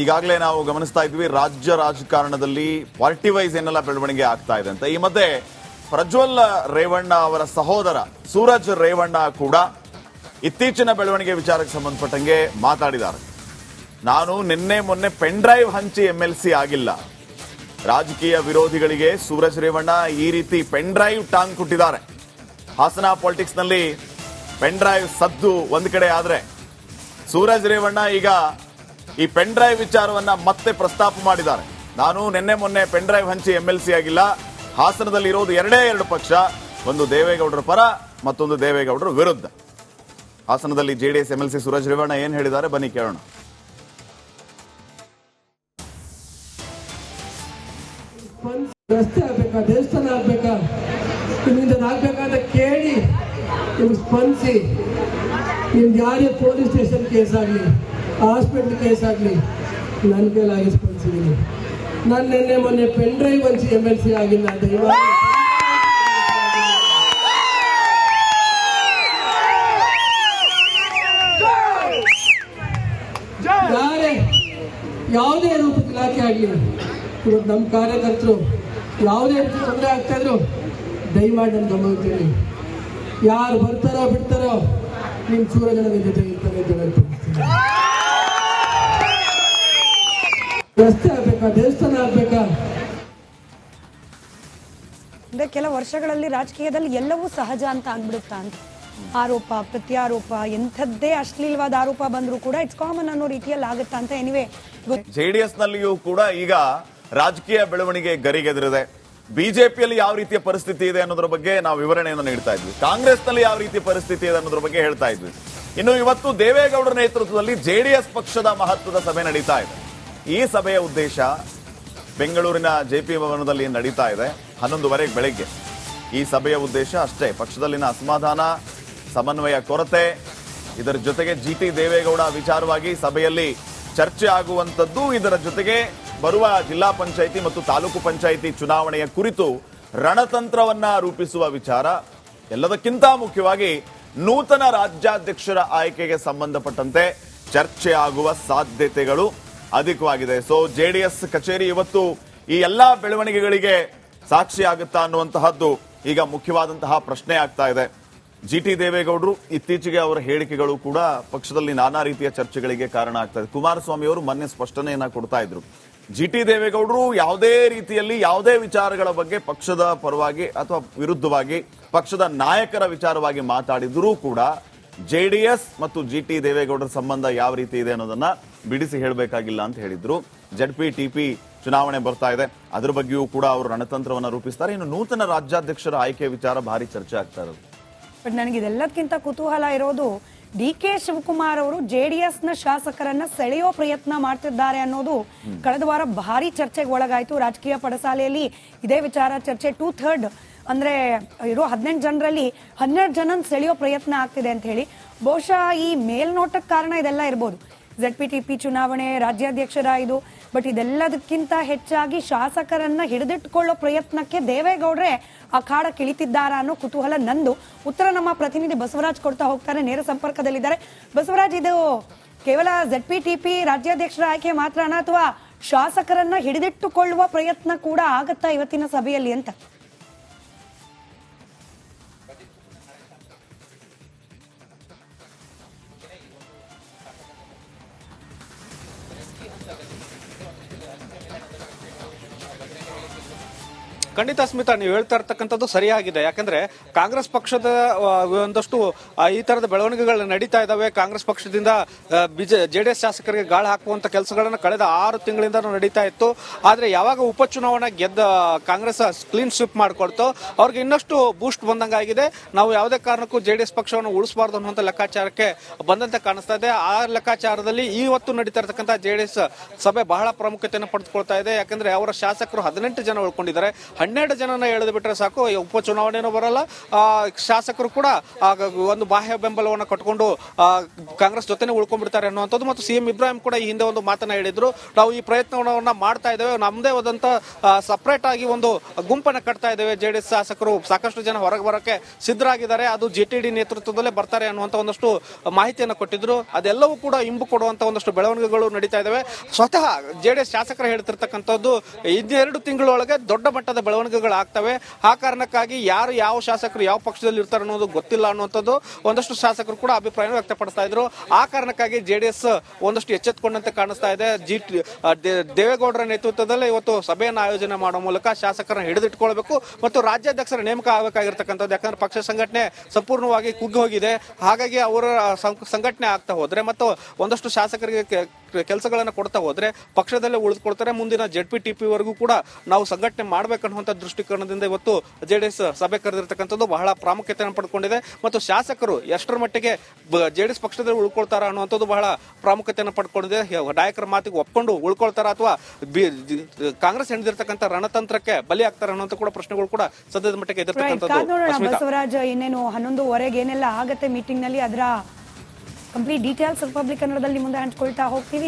ಈಗಾಗಲೇ ನಾವು ಗಮನಿಸ್ತಾ ಇದ್ವಿ ರಾಜ್ಯ ರಾಜಕಾರಣದಲ್ಲಿ ಪಾರ್ಟಿ ವೈಸ್ ಏನೆಲ್ಲ ಬೆಳವಣಿಗೆ ಆಗ್ತಾ ಇದೆ ಅಂತ. ಈ ಮಧ್ಯೆ ಪ್ರಜ್ವಲ್ ರೇವಣ್ಣ ಅವರ ಸಹೋದರ ಸೂರಜ್ ರೇವಣ್ಣ ಕೂಡ ಇತ್ತೀಚಿನ ಬೆಳವಣಿಗೆ ವಿಚಾರಕ್ಕೆ ಸಂಬಂಧಪಟ್ಟಂಗೆ ಮಾತಾಡಿದ್ದಾರೆ. ನಾನು ನಿನ್ನೆ ಮೊನ್ನೆ ಪೆನ್ ಡ್ರೈವ್ ಹಂಚಿ MLC ಆಗಿಲ್ಲ. ರಾಜಕೀಯ ವಿರೋಧಿಗಳಿಗೆ ಸೂರಜ್ ರೇವಣ್ಣ ಈ ರೀತಿ ಪೆನ್ ಡ್ರೈವ್ ಟಾಂಗ್ ಕೊಟ್ಟಿದ್ದಾರೆ. ಹಾಸನ ಪಾಲಿಟಿಕ್ಸ್ ನಲ್ಲಿ ಪೆನ್ ಡ್ರೈವ್ ಸದ್ದು ಒಂದ್ ಕಡೆ ಆದ್ರೆ ಸೂರಜ್ ರೇವಣ್ಣ ಈಗ ಈ ಪೆನ್ ಡ್ರೈವ್ ವಿಚಾರವನ್ನ ಮತ್ತೆ ಪ್ರಸ್ತಾಪ ಮಾಡಿದ್ದಾರೆ. ನಾನು ನಿನ್ನೆ ಮೊನ್ನೆ ಪೆನ್ ಡ್ರೈವ್ ಹಂಚಿ MLC ಆಗಿಲ್ಲ. ಹಾಸನದಲ್ಲಿ ಇರೋದು ಎರಡೇ ಎರಡು ಪಕ್ಷ, ಒಂದು ದೇವೇಗೌಡರ ಪರ ಮತ್ತೊಂದು ದೇವೇಗೌಡರ ವಿರುದ್ಧ. ಹಾಸನದಲ್ಲಿ JDS MLC ಸೂರಜ್ ರೇವಣ್ಣ ಏನ್ ಹೇಳಿದ್ದಾರೆ ಬನ್ನಿ ಕೇಳೋಣ. ರಸ್ತೆ ಆಗ್ಬೇಕಾ, ದೇವಸ್ಥಾನ ಆಗ್ಬೇಕಾ, ನಿಮ್ಮಿಂದ ಆಗ್ಬೇಕಂತ ಕೇಳಿ ನಿಮ್ಗೆ ಸ್ಪಂದಿಸಿ, ನಿಮ್ಗೆ ಯಾರೇ ಪೊಲೀಸ್ ಸ್ಟೇಷನ್ ಕೇಸ್ ಆಗಲಿ, ಹಾಸ್ಪಿಟಲ್ ಕೇಸ್ ಆಗಲಿ, ನನ್ನ ಕೈಲಾಗಿ ಸ್ಪಂದಿಸಿದ್ದೀನಿ. ನಾನು ನಿನ್ನೆ ಮೊನ್ನೆ ಪೆನ್ ಡ್ರೈವ್ ಹಂಚಿ MLC ಆಗಿಲ್ಲ. ಯಾರೇ ಯಾವುದೇ ರೂಪದ ಇಲಾಖೆ ಆಗಲಿ, ಇವತ್ತು ನಮ್ಮ ಕಾರ್ಯಕರ್ತರು ಯಾವುದೇ ರೀತಿ ತೊಂದರೆ ಆಗ್ತಾ ಇದ್ರು ದಯಮಾಡಿ ನನ್ನ ಗಮನಿಸ್ತೀನಿ. ಯಾರು ಬರ್ತಾರೋ ಬಿಡ್ತಾರೋ ನಿಮ್ಮ ಸೂರಜನ ಜೊತೆ ಇರ್ತಾರೆ ಅಂತ ರಸ್ತೆ ಆಗ್ಬೇಕಾ, ದೇವಸ್ಥಾನ ಆಗ್ಬೇಕಾ. ಅಂದ್ರೆ ಕೆಲ ವರ್ಷಗಳಲ್ಲಿ ರಾಜಕೀಯದಲ್ಲಿ ಎಲ್ಲವೂ ಸಹಜ ಅಂತ ಆಗ್ಬಿಡುತ್ತಾ ಅಂತ. ಆರೋಪ ಪ್ರತ್ಯಾರೋಪ ಎಂಥದ್ದೇ ಅಶ್ಲೀಲವಾದ ಆರೋಪ ಬಂದ್ರು ಕೂಡ ಇಟ್ಸ್ ಕಾಮನ್ ಅನ್ನೋ ರೀತಿಯಲ್ಲಿ ಆಗುತ್ತಾ ಅಂತ. ಎನಿವೆ JDS ನಲ್ಲಿಯೂ ಕೂಡ ಈಗ ರಾಜಕೀಯ ಬೆಳವಣಿಗೆ ಗರಿಗೆದರಿದೆ. ಬಿಜೆಪಿಯಲ್ಲಿ ಯಾವ ರೀತಿಯ ಪರಿಸ್ಥಿತಿ ಇದೆ ಅನ್ನೋದ್ರ ಬಗ್ಗೆ ನಾವು ವಿವರಣೆಯನ್ನು ನೀಡ್ತಾ ಇದ್ವಿ. ಕಾಂಗ್ರೆಸ್ ನಲ್ಲಿ ಯಾವ ರೀತಿಯ ಪರಿಸ್ಥಿತಿ ಇದೆ ಅನ್ನೋದ್ರ ಬಗ್ಗೆ ಹೇಳ್ತಾ ಇದ್ವಿ. ಇನ್ನು ಇವತ್ತು ದೇವೇಗೌಡರ ನೇತೃತ್ವದಲ್ಲಿ JDS ಪಕ್ಷದ ಮಹತ್ವದ ಸಭೆ ನಡೀತಾ ಇದೆ. ಈ ಸಭೆಯ ಉದ್ದೇಶ ಬೆಂಗಳೂರಿನ JP ಭವನದಲ್ಲಿ ನಡೀತಾ ಇದೆ 11:15 ಬೆಳಗ್ಗೆ. ಈ ಸಭೆಯ ಉದ್ದೇಶ ಅಷ್ಟೇ, ಪಕ್ಷದಲ್ಲಿನ ಅಸಮಾಧಾನ, ಸಮನ್ವಯ ಕೊರತೆ, ಇದರ ಜೊತೆಗೆ GT ದೇವೇಗೌಡ ವಿಚಾರವಾಗಿ ಸಭೆಯಲ್ಲಿ ಚರ್ಚೆ ಆಗುವಂತದ್ದು, ಇದರ ಜೊತೆಗೆ ಬರುವ ಜಿಲ್ಲಾ ಪಂಚಾಯಿತಿ ಮತ್ತು ತಾಲೂಕು ಪಂಚಾಯಿತಿ ಚುನಾವಣೆಯ ಕುರಿತು ರಣತಂತ್ರವನ್ನ ರೂಪಿಸುವ ವಿಚಾರ, ಎಲ್ಲದಕ್ಕಿಂತ ಮುಖ್ಯವಾಗಿ ನೂತನ ರಾಜ್ಯಾಧ್ಯಕ್ಷರ ಆಯ್ಕೆಗೆ ಸಂಬಂಧಪಟ್ಟಂತೆ ಚರ್ಚೆ ಆಗುವ ಸಾಧ್ಯತೆಗಳು ಅಧಿಕವಾಗಿದೆ. ಸೊ JDS ಕಚೇರಿ ಇವತ್ತು ಈ ಎಲ್ಲಾ ಬೆಳವಣಿಗೆಗಳಿಗೆ ಸಾಕ್ಷಿ ಆಗುತ್ತಾ ಅನ್ನುವಂತಹದ್ದು ಈಗ ಮುಖ್ಯವಾದಂತಹ ಪ್ರಶ್ನೆ ಆಗ್ತಾ ಇದೆ. GT ದೇವೇಗೌಡರು ಇತ್ತೀಚೆಗೆ ಅವರ ಹೇಳಿಕೆಗಳು ಕೂಡ ಪಕ್ಷದಲ್ಲಿ ನಾನಾ ರೀತಿಯ ಚರ್ಚೆಗಳಿಗೆ ಕಾರಣ ಆಗ್ತಾ ಇದೆ. ಕುಮಾರಸ್ವಾಮಿ ಅವರು ಮೊನ್ನೆ ಸ್ಪಷ್ಟನೆಯನ್ನ ಕೊಡ್ತಾ ಇದ್ರು. GT ದೇವೇಗೌಡರು ಯಾವುದೇ ರೀತಿಯಲ್ಲಿ ಯಾವುದೇ ವಿಚಾರಗಳ ಬಗ್ಗೆ ಪಕ್ಷದ ಪರವಾಗಿ ಅಥವಾ ವಿರುದ್ಧವಾಗಿ ಪಕ್ಷದ ನಾಯಕರ ವಿಚಾರವಾಗಿ ಮಾತಾಡಿದ್ರೂ ಕೂಡ JDS ಮತ್ತು GT ದೇವೇಗೌಡರ ಸಂಬಂಧ ಯಾವ ರೀತಿ ಇದೆ ಅನ್ನೋದನ್ನ ಬಿಡಿಸಿ ಹೇಳಬೇಕಾಗಿಲ್ಲ ಅಂತ ಹೇಳಿದ್ರು. ZP-TP ಚುನಾವಣೆ ಬರ್ತಾ ಇದೆ, ಅದ್ರ ಬಗ್ಗೆಯೂ ಕೂಡ ಅವರು ರಣತಂತ್ರವನ್ನ ರೂಪಿಸ್ತಾರೆ. ಇನ್ನು ನೂತನ ರಾಜ್ಯಾಧ್ಯಕ್ಷರ ಆಯ್ಕೆ ವಿಚಾರ ಭಾರಿ ಚರ್ಚೆ ಆಗ್ತಾ ಇರೋದು. ಬಟ್ ನನಗೆ ಇದೆಲ್ಲದಕ್ಕಿಂತ ಕುತೂಹಲ ಇರೋದು DK ಶಿವಕುಮಾರ್ ಅವರು JDS ನ ಶಾಸಕರನ್ನ ಸೆಳೆಯೋ ಪ್ರಯತ್ನ ಮಾಡ್ತಿದ್ದಾರೆ ಅನ್ನೋದು ಕಳೆದ ವಾರ ಭಾರಿ ಚರ್ಚೆಗೆ ಒಳಗಾಯ್ತು. ರಾಜಕೀಯ ಪಡಸಾಲೆಯಲ್ಲಿ ಇದೇ ವಿಚಾರ ಚರ್ಚೆ. 2/3 ಅಂದ್ರೆ ಇರೋ 18 ಜನರಲ್ಲಿ 12 ಜನ ಸೆಳೆಯೋ ಪ್ರಯತ್ನ ಆಗ್ತಿದೆ ಅಂತ ಹೇಳಿ. ಬಹುಶಃ ಈ ಮೇಲ್ನೋಟಕ್ಕೆ ಕಾರಣ ಇದೆಲ್ಲ ಇರ್ಬೋದು, ZP-TP ಚುನಾವಣೆ, ರಾಜ್ಯಾಧ್ಯಕ್ಷರ ಇದು. ಬಟ್ ಇದೆಲ್ಲದಕ್ಕಿಂತ ಹೆಚ್ಚಾಗಿ ಶಾಸಕರನ್ನ ಹಿಡಿದಿಟ್ಟುಕೊಳ್ಳೋ ಪ್ರಯತ್ನಕ್ಕೆ ದೇವೇಗೌಡ್ರೆ ಅಖಾಡಕ್ಕೆ ಇಳಿತಿದ್ದಾರಾ ಅನ್ನೋ ಕುತೂಹಲ ನಂದು. ಉತ್ತರ ನಮ್ಮ ಪ್ರತಿನಿಧಿ ಬಸವರಾಜ್ ಕೊಡ್ತಾ ಹೋಗ್ತಾರೆ, ನೇರ ಸಂಪರ್ಕದಲ್ಲಿದ್ದಾರೆ. ಬಸವರಾಜ್, ಇದು ಕೇವಲ ZP-TP ರಾಜ್ಯಾಧ್ಯಕ್ಷರ ಆಯ್ಕೆ ಮಾತ್ರನಾ ಅಥವಾ ಶಾಸಕರನ್ನ ಹಿಡಿದಿಟ್ಟುಕೊಳ್ಳುವ ಪ್ರಯತ್ನ ಕೂಡ ಆಗತ್ತಾ ಇವತ್ತಿನ ಸಭೆಯಲ್ಲಿ ಅಂತ? ಖಂಡಿತ ಸ್ಮಿತಾ, ನೀವು ಹೇಳ್ತಾ ಇರ್ತಕ್ಕಂಥದ್ದು ಸರಿಯಾಗಿದೆ. ಯಾಕಂದ್ರೆ ಕಾಂಗ್ರೆಸ್ ಪಕ್ಷದ ಒಂದಷ್ಟು ಈ ತರದ ಬೆಳವಣಿಗೆಗಳು ನಡೀತಾ ಇದಾವೆ. ಕಾಂಗ್ರೆಸ್ ಪಕ್ಷದಿಂದ JDS ಶಾಸಕರಿಗೆ ಗಾಳ ಹಾಕುವಂತ ಕೆಲಸಗಳನ್ನ ಕಳೆದ 6 ತಿಂಗಳಿಂದ ನಡೀತಾ ಇತ್ತು. ಆದ್ರೆ ಯಾವಾಗ ಉಪಚುನಾವಣೆ ಗೆದ್ದ ಕಾಂಗ್ರೆಸ್ ಕ್ಲೀನ್ ಸ್ವೀಪ್ ಮಾಡ್ಕೊಳ್ತು, ಅವ್ರಿಗೆ ಇನ್ನಷ್ಟು ಬೂಸ್ಟ್ ಬಂದಂಗಾಗಿದೆ. ನಾವು ಯಾವುದೇ ಕಾರಣಕ್ಕೂ JDS ಪಕ್ಷವನ್ನು ಉಳಿಸಬಾರ್ದು ಅನ್ನುವಂತ ಲೆಕ್ಕಾಚಾರಕ್ಕೆ ಬಂದಂತೆ ಕಾಣಿಸ್ತಾ ಇದೆ. ಆ ಲೆಕ್ಕಾಚಾರದಲ್ಲಿ ಇವತ್ತು ನಡೀತಾ ಇರ್ತಕ್ಕಂಥ JDS ಸಭೆ ಬಹಳ ಪ್ರಾಮುಖ್ಯತೆಯನ್ನು ಪಡೆದುಕೊಳ್ತಾ ಇದೆ. ಯಾಕಂದ್ರೆ ಅವರ ಶಾಸಕರು 18 ಜನ ಉಳ್ಕೊಂಡಿದ್ದಾರೆ. 12 ಜನನ ಎಳೆದು ಬಿಟ್ರೆ ಸಾಕು, ಉಪಚುನಾವಣೆನೂ ಬರಲ್ಲ, ಶಾಸಕರು ಕೂಡ ಒಂದು ಬಾಹ್ಯ ಬೆಂಬಲವನ್ನು ಕಟ್ಕೊಂಡು ಕಾಂಗ್ರೆಸ್ ಜೊತೆನೆ ಉಳ್ಕೊಂಡ್ಬಿಡ್ತಾರೆ ಅನ್ನುವಂಥದ್ದು. ಮತ್ತು ಸಿಎಂ ಇಬ್ರಾಹಿಂ ಕೂಡ ಈ ಹಿಂದೆ ಒಂದು ಮಾತನ್ನ ಹೇಳಿದ್ರು, ನಾವು ಈ ಪ್ರಯತ್ನವನ್ನ ಮಾಡ್ತಾ ಇದ್ದೇವೆ, ನಮ್ಮದೇ ಆದಂತ ಸಪರೇಟ್ ಆಗಿ ಒಂದು ಗುಂಪನ್ನ ಕಟ್ತಾ ಇದ್ದೇವೆ, ಜೆಡಿಎಸ್ ಶಾಸಕರು ಸಾಕಷ್ಟು ಜನ ಹೊರಗೆ ಬರೋಕೆ ಸಿದ್ಧರಾಗಿದ್ದಾರೆ, ಅದು ಜಿಟಿಡಿ ನೇತೃತ್ವದಲ್ಲೇ ಬರ್ತಾರೆ ಅನ್ನುವಂತ ಒಂದಷ್ಟು ಮಾಹಿತಿಯನ್ನು ಕೊಟ್ಟಿದ್ರು. ಅದೆಲ್ಲವೂ ಕೂಡ ಇಂಬು ಕೊಡುವಂತ ಒಂದಷ್ಟು ಬೆಳವಣಿಗೆಗಳು ನಡೀತಾ ಇದಾವೆ. ಸ್ವತಃ ಜೆಡಿಎಸ್ ಶಾಸಕರು ಹೇಳ್ತಿರ್ತಕ್ಕಂಥದ್ದು 2 ತಿಂಗಳೊಳಗೆ ದೊಡ್ಡ ಮಟ್ಟದ ಬೆಳವಣಿಗೆಗಳು ಆಗ್ತವೆ. ಆ ಕಾರಣಕ್ಕಾಗಿ ಯಾರು ಯಾವ ಶಾಸಕರು ಯಾವ ಪಕ್ಷದಲ್ಲಿ ಇರ್ತಾರೆ ಅನ್ನೋದು ಗೊತ್ತಿಲ್ಲ ಅನ್ನುವಂಥದ್ದು ಒಂದಷ್ಟು ಶಾಸಕರು ಕೂಡ ಅಭಿಪ್ರಾಯ ವ್ಯಕ್ತಪಡಿಸ್ತಾ ಇದ್ರು. ಆ ಕಾರಣಕ್ಕಾಗಿ ಜೆಡಿಎಸ್ ಒಂದಷ್ಟು ಎಚ್ಚೆತ್ತುಕೊಂಡಂತೆ ಕಾಣಿಸ್ತಾ ಇದೆ. ದೇವೇಗೌಡರ ನೇತೃತ್ವದಲ್ಲಿ ಇವತ್ತು ಸಭೆಯನ್ನು ಆಯೋಜನೆ ಮಾಡುವ ಮೂಲಕ ಶಾಸಕರನ್ನ ಹಿಡಿದಿಟ್ಕೊಳ್ಬೇಕು ಮತ್ತು ರಾಜ್ಯಾಧ್ಯಕ್ಷರ ನೇಮಕ ಆಗಬೇಕಾಗಿರ್ತಕ್ಕಂಥದ್ದು. ಯಾಕಂದ್ರೆ ಪಕ್ಷ ಸಂಘಟನೆ ಸಂಪೂರ್ಣವಾಗಿ ಕುಗ್ಗಿ ಹೋಗಿದೆ. ಹಾಗಾಗಿ ಅವರ ಸಂಘಟನೆ ಆಗ್ತಾ ಹೋದ್ರೆ ಮತ್ತು ಒಂದಷ್ಟು ಶಾಸಕರಿಗೆ ಕೆಲಸಗಳನ್ನ ಕೊಡ್ತಾ ಹೋದ್ರೆ ಪಕ್ಷದಲ್ಲೇ ಉಳಿದುಕೊಳ್ತಾರೆ. ಮುಂದಿನ ZPTP ವರೆಗೂ ಕೂಡ ನಾವು ಸಂಘಟನೆ ಮಾಡ್ಬೇಕನ್ನುವಂತ ದೃಷ್ಟಿಕೋನದಿಂದ ಇವತ್ತು ಜೆಡಿಎಸ್ ಸಭೆ ಕರೆದಿರ್ತಕ್ಕಂಥದ್ದು ಬಹಳ ಪ್ರಾಮುಖ್ಯತೆಯನ್ನು ಪಡ್ಕೊಂಡಿದೆ. ಮತ್ತು ಶಾಸಕರು ಎಷ್ಟರ ಮಟ್ಟಿಗೆ ಜೆಡಿಎಸ್ ಪಕ್ಷದಲ್ಲಿ ಉಳ್ಕೊಳ್ತಾರ ಅನ್ನುವಂಥದ್ದು ಬಹಳ ಪ್ರಾಮುಖ್ಯತೆಯನ್ನು ಪಡ್ಕೊಂಡಿದೆ. ನಾಯಕರ ಮಾತಿಗೆ ಒಪ್ಕೊಂಡು ಉಳ್ಕೊಳ್ತಾರ ಅಥವಾ ಕಾಂಗ್ರೆಸ್ ಹಿಡಿದಿರ್ತಕ್ಕಂಥ ರಣತಂತ್ರಕ್ಕೆ ಬಲಿ ಆಗ್ತಾರ ಅನ್ನುವಂತ ಕೂಡ ಪ್ರಶ್ನೆಗಳು ಕೂಡ ಸದ್ಯದ ಮಟ್ಟಿಗೆ ಎದುರಿರ್ತಕ್ಕಂಥದ್ದು. ಬಸವರಾಜ್, ಇನ್ನೇನು 11:15 ಏನೆಲ್ಲ ಆಗತ್ತೆ ಮೀಟಿಂಗ್ ನಲ್ಲಿ ಅದರ ಕಂಪ್ಲೀಟ್ ಡೀಟೇಲ್ಸ್ ರಿಪಬ್ಲಿಕ್ ಕನ್ನಡದಲ್ಲಿ ಮುಂದೆ ಹಂಚ್ಕೊಳ್ತಾ ಹೋಗ್ತೀವಿ.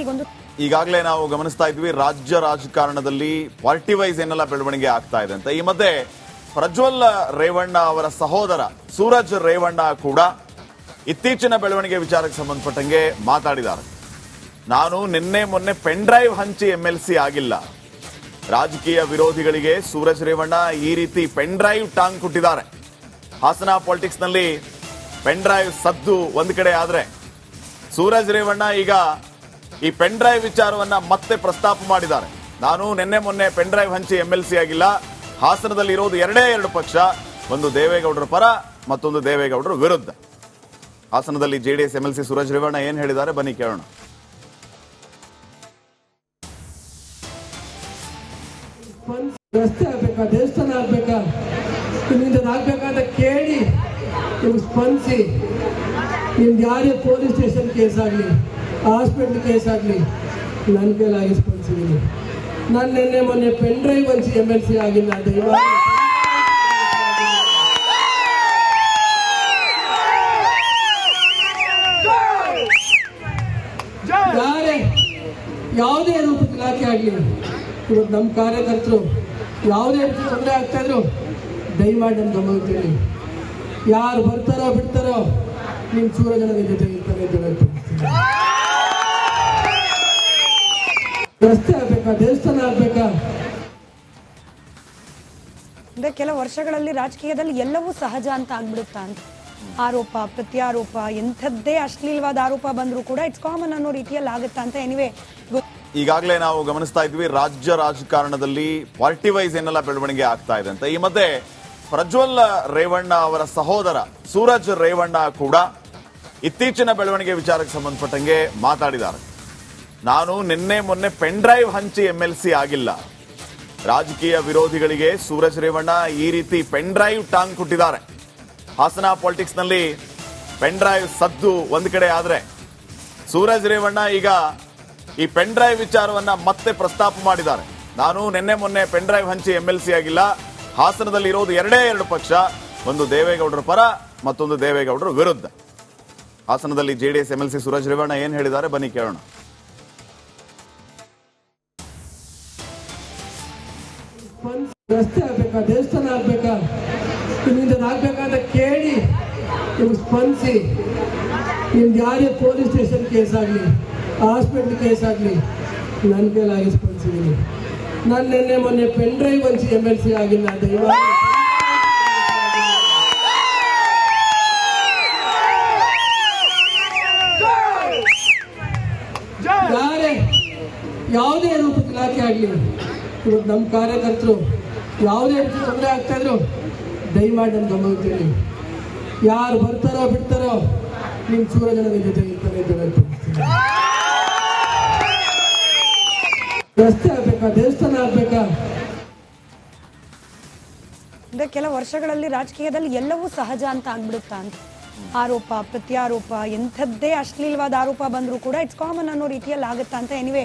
ಈಗಾಗಲೇ ನಾವು ಗಮನಿಸ್ತಾ ಇದ್ವಿ ರಾಜ್ಯ ರಾಜಕಾರಣದಲ್ಲಿ ಪಾರ್ಟಿ ವೈಸ್ ಏನೆಲ್ಲ ಬೆಳವಣಿಗೆ ಆಗ್ತಾ ಇದೆ ಅಂತ. ಈ ಮಧ್ಯೆ ಪ್ರಜ್ವಲ್ ರೇವಣ್ಣ ಅವರ ಸಹೋದರ ಸೂರಜ್ ರೇವಣ್ಣ ಕೂಡ ಇತ್ತೀಚಿನ ಬೆಳವಣಿಗೆ ವಿಚಾರಕ್ಕೆ ಸಂಬಂಧಪಟ್ಟಂಗೆ ಮಾತಾಡಿದ್ದಾರೆ. ನಾನು ನಿನ್ನೆ ಮೊನ್ನೆ ಪೆನ್ ಡ್ರೈವ್ ಹಂಚಿ MLC ಆಗಿಲ್ಲ. ರಾಜಕೀಯ ವಿರೋಧಿಗಳಿಗೆ ಸೂರಜ್ ರೇವಣ್ಣ ಈ ರೀತಿ ಪೆನ್ ಡ್ರೈವ್ ಟಾಂಗ್ ಕೊಟ್ಟಿದ್ದಾರೆ. ಹಾಸನ ಪಾಲಿಟಿಕ್ಸ್ ನಲ್ಲಿ ಪೆನ್ ಡ್ರೈವ್ ಸದ್ದು ಒಂದು ಕಡೆ ಆದ್ರೆ ಸೂರಜ್ ರೇವಣ್ಣ ಈಗ ಈ ಪೆನ್ ಡ್ರೈವ್ ವಿಚಾರವನ್ನ ಮತ್ತೆ ಪ್ರಸ್ತಾಪ ಮಾಡಿದ್ದಾರೆ. ನಾನು ನಿನ್ನೆ ಮೊನ್ನೆ ಪೆನ್ ಡ್ರೈವ್ ಹಂಚಿ MLC ಆಗಿಲ್ಲ. ಹಾಸನದಲ್ಲಿ ಇರೋದು 2 ಪಕ್ಷ, ಒಂದು ದೇವೇಗೌಡರ ಪರ ಮತ್ತೊಂದು ದೇವೇಗೌಡರ ವಿರುದ್ಧ. ಹಾಸನದಲ್ಲಿ JDS MLC ಸೂರಜ್ ರೇವಣ್ಣ ಏನ್ ಹೇಳಿದ್ದಾರೆ ಬನ್ನಿ ಕೇಳೋಣ. ರಸ್ತೆ ಆಗ್ಬೇಕಾ, ದೇವಸ್ಥಾನ ಆಗ್ಬೇಕಾ, ನಿಮ್ಮಿಂದ ಆಗ್ಬೇಕಾದ ಕೇಳಿ ನಿಮ್ಗೆ ಸ್ಪಂದಿಸಿ. ನಿಮ್ದು ಯಾರೇ ಪೊಲೀಸ್ ಸ್ಟೇಷನ್ ಕೇಸ್ ಆಗಲಿ, ಹಾಸ್ಪಿಟಲ್ ಕೇಸ್ ಆಗಲಿ, ನನ್ನ ಕೈಲಾಗಿ ಸ್ಪಂದಿಸಿದ್ದೀನಿ. ನಾನು ನಿನ್ನೆ ಮೊನ್ನೆ ಪೆನ್ ಡ್ರೈವ್ ಹಂಚಿ MLC ಆಗಿಲ್ಲ. ದಯಮಾಡಿ ಯಾರೇ ಯಾವುದೇ ರೂಪದ ಇಲಾಖೆ ಆಗಲಿ, ಇವತ್ತು ನಮ್ಮ ಕಾರ್ಯಕರ್ತರು ಯಾವುದೇ ರೀತಿ ತೊಂದರೆ ಆಗ್ತಾ ಇದ್ರು ದಯಮಾಡಿ ನಮ್ಮ ಗಮನಿಸ್ತೀನಿ. ಯಾರು ಬರ್ತಾರೋ ಬಿಡ್ತಾರೋ ನಿಮ್ಮ ಸೂರಜನ ಜೊತೆ ಇರ್ತಾರೆ. ರಸ್ತೆ ಆಗ್ಬೇಕಾ, ದೇವಸ್ಥಾನ ಆಗ್ಬೇಕಾ. ಅಂದ್ರೆ ಕೆಲ ವರ್ಷಗಳಲ್ಲಿ ರಾಜಕೀಯದಲ್ಲಿ ಎಲ್ಲವೂ ಸಹಜ ಅಂತ ಆಗ್ಬಿಡುತ್ತಾ ಅಂತ. ಆರೋಪ ಪ್ರತ್ಯಾರೋಪ ಎಂಥದ್ದೇ ಅಶ್ಲೀಲವಾದ ಆರೋಪ ಬಂದರೂ ಕೂಡ ಇಟ್ಸ್ ಕಾಮನ್ ಅನ್ನೋ ರೀತಿಯಲ್ಲಿ ಆಗುತ್ತಾ ಅಂತ. ಎನಿವೆ, ಈಗಾಗಲೇ ನಾವು ಗಮನಿಸ್ತಾ ಇದ್ವಿ ರಾಜ್ಯ ರಾಜಕಾರಣದಲ್ಲಿ ಪಾರ್ಟಿ ವೈಸ್ ಏನೆಲ್ಲ ಬೆಳವಣಿಗೆ ಆಗ್ತಾ ಇದೆ ಅಂತ. ಈ ಮಧ್ಯೆ ಪ್ರಜ್ವಲ್ ರೇವಣ್ಣ ಅವರ ಸಹೋದರ ಸೂರಜ್ ರೇವಣ್ಣ ಕೂಡ ಇತ್ತೀಚಿನ ಬೆಳವಣಿಗೆ ವಿಚಾರಕ್ಕೆ ಸಂಬಂಧಪಟ್ಟಂಗೆ ಮಾತಾಡಿದ್ದಾರೆ. ನಾನು ನಿನ್ನೆ ಮೊನ್ನೆ ಪೆನ್ ಡ್ರೈವ್ ಹಂಚಿ MLC ಆಗಿಲ್ಲ. ರಾಜಕೀಯ ವಿರೋಧಿಗಳಿಗೆ ಸೂರಜ್ ರೇವಣ್ಣ ಈ ರೀತಿ ಪೆನ್ ಡ್ರೈವ್ ಟಾಂಗ್ ಕೊಟ್ಟಿದ್ದಾರೆ. ಹಾಸನ ಪಾಲಿಟಿಕ್ಸ್ ನಲ್ಲಿ ಪೆನ್ ಡ್ರೈವ್ ಸದ್ದು ಒಂದು ಕಡೆ ಆದ್ರೆ ಸೂರಜ್ ರೇವಣ್ಣ ಈಗ ಈ ಪೆನ್ ಡ್ರೈವ್ ವಿಚಾರವನ್ನ ಮತ್ತೆ ಪ್ರಸ್ತಾಪ ಮಾಡಿದ್ದಾರೆ. ನಾನು ನಿನ್ನೆ ಮೊನ್ನೆ ಪೆನ್ ಡ್ರೈವ್ ಹಂಚಿ MLC ಆಗಿಲ್ಲ. ಹಾಸನದಲ್ಲಿ ಇರೋದು 2 ಪಕ್ಷ, ಒಂದು ದೇವೇಗೌಡರ ಪರ ಮತ್ತೊಂದು ದೇವೇಗೌಡರ ವಿರುದ್ಧ. ಹಾಸನದಲ್ಲಿ JDS MLC ಸೂರಜ್ ರೇವಣ್ಣ ಏನ್ ಹೇಳಿದ್ದಾರೆ ಬನ್ನಿ ಕೇಳೋಣ. ರಸ್ತೆ ಆಗ್ಬೇಕಾ, ದೇವಸ್ಥಾನ ಆಗ್ಬೇಕಾ, ನಿಮ್ಮಿಂದ ಆಗ್ಬೇಕಾದ ಕೇಳಿ ನಿಮ್ಗೆ ಸ್ಪಂದಿಸಿ. ನಿಮ್ದು ಯಾರೇ ಪೊಲೀಸ್ ಸ್ಟೇಷನ್ ಕೇಸ್ ಆಗಲಿ, ಹಾಸ್ಪಿಟಲ್ ಕೇಸ್ ಆಗಲಿ, ನನ್ನ ಕೈಲಾಗಿ ಸ್ಪಂದಿಸಿದ್ದೀನಿ. ನಾನು ನಿನ್ನೆ ಮೊನ್ನೆ ಪೆನ್ ಡ್ರೈವ್ ಹಂಚಿ MLC ಆಗಿಲ್ಲ. ದಯಮಾಡಿ ಯಾರೇ ಯಾವುದೇ ರೂಪದ ಇಲಾಖೆ ಆಗಲಿ, ಇವತ್ತು ನಮ್ಮ ಕಾರ್ಯಕರ್ತರು ಯಾವುದೇ ರೀತಿ ತೊಂದರೆ ಆಗ್ತಾ ಇದ್ರು ದಯಮಾಡಿ ನಮ್ಮ ಗಮನಿಸ್ತೀನಿ. ಯಾರು ಬರ್ತಾರೋ ಬಿಡ್ತಾರೋ ನಿಮ್ಮ ಸೂರಜನ ಜೊತೆ ಇರ್ತಾರೆ. ರಸ್ತೆ ಆಗ್ಬೇಕಾ, ದೇವಸ್ಥಾನ ಆಗ್ಬೇಕಾ. ಅಂದ್ರೆ ಕೆಲ ವರ್ಷಗಳಲ್ಲಿ ರಾಜಕೀಯದಲ್ಲಿ ಎಲ್ಲವೂ ಸಹಜ ಅಂತ ಆಗ್ಬಿಡುತ್ತಾ ಅಂತ. ಆರೋಪ ಪ್ರತ್ಯಾರೋಪ ಎಂಥದ್ದೇ ಅಶ್ಲೀಲವಾದ ಆರೋಪ ಬಂದರೂ ಕೂಡ ಇಟ್ಸ್ ಕಾಮನ್ ಅನ್ನೋ ರೀತಿಯಲ್ಲಿ ಆಗುತ್ತಾ ಅಂತ. ಎನಿವೆ,